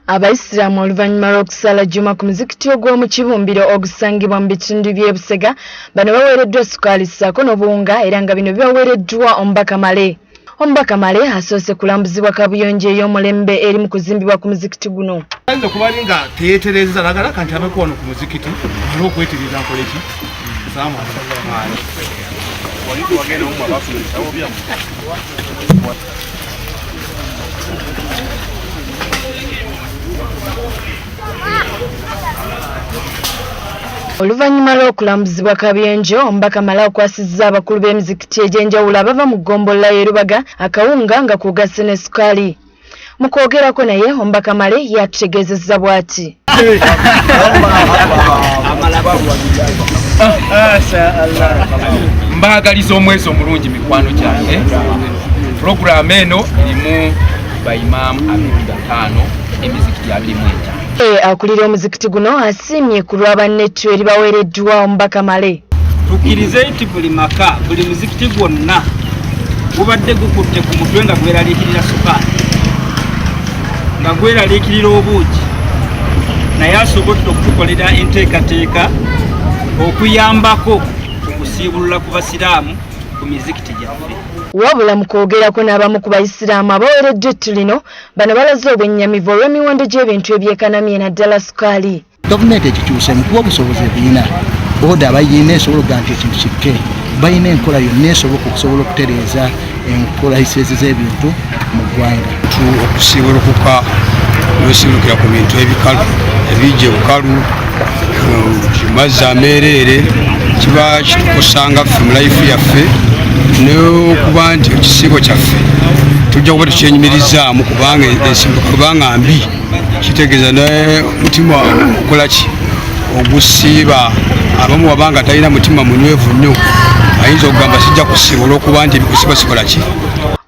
Abaisiramu oluvannyuma lw'okusala jjuma ku muzikiti ogw'omu Kibumbiro ogusangibwa mu bitundu by'e Busega bano baweereddwa sukaali ssaako n'obuwunga era nga bino bibaweereddwa Omubaka Male. Omubaka Male asoose kulambuzibwa kabuyonjo ey'omulembe eri mu kuzimbibwa ku muzikiti guno. Ayinza okuba ali nga teyeetereza lagala kanti abeko wano ku muzikiti olw'okwetereza nkole ki? Salaamu Oluvannyuma lw'okulambuzibwa kabuyonjo, Omubaka Male akwasizza abakulu b'emizikiti egy'enjawulo abava mu ggombolola y'e Rubaga akawunga nga kugasse ne sukaali. Mu kwogerako naye Omubaka Male yatutegeezezza bw'ati. Mbaagaliza omwezi omulungi mikwano gyange. Pulogulaamu eno erimu bayimaamu 25 emizikiti 25. Akulira omuzikiti guno asiimye ku lwa bannettu eri baweereddwa Omubaka Male. Tukkirize nti buli maka, buli muzikiti gwonna gubadde gukutte ku mutwe nga gweraliikirira sukaali, nga gweraliikirira obuugi, naye asobodde okutukolera enteekateeka okuyambako okusiibulula ku basiraamu ku mizikiti gyaffe. Wabula mu kwogerako n'abamu ku Bayisiraamu abaweereddwa ettu lino, bano balaze obwennyamivu olw'emiwendo gy'ebintu ebyekanamye naddala sukaali. Gavumenti ekikyuse mu kuba obusobozi ebiina oda abayina esobola okugaa nti ekintu kikke bayina enkola yonna esobola okutereeza enkola z'ebintu mu ggwanga. Okusiibulukuka n'osiibulukira ku bintu ebikalu ebijja bukalu mazzi ameereere kiba kitukusanga ffe mu layifu yaffe n'okuba nti ekisiibo kyaffe tujja kuba tukyenyumirizaamu kubanga mbi kitegeeza n'omutima okukola ki ogusiiba. Abamu wabanga talina mutima munywevu nnyo ayinza okugamba sijja kusiibula okuba nti ebikusiiba sikola ki.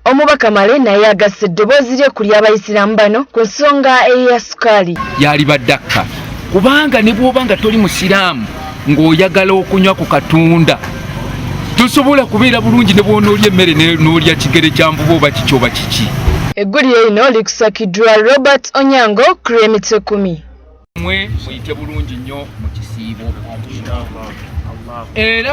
Omubaka Male naye agasse eddoboozi lye ku ly'Abayisiraamu bano ku nsonga eya sukaali. Yalibadakka kubanga ne bw'oba nga toli musiraamu ng'oyagala okunywa ku katunda tosobola kubeera bulungi ne bw'onoolya emmere n'olya kigere kya nvuba oba kiki oba kiki. Eggulire lino likusakiddwa Robert Onyango ku Remit 10. Mwe muyite bulungi nnyo mu kisiibo. Era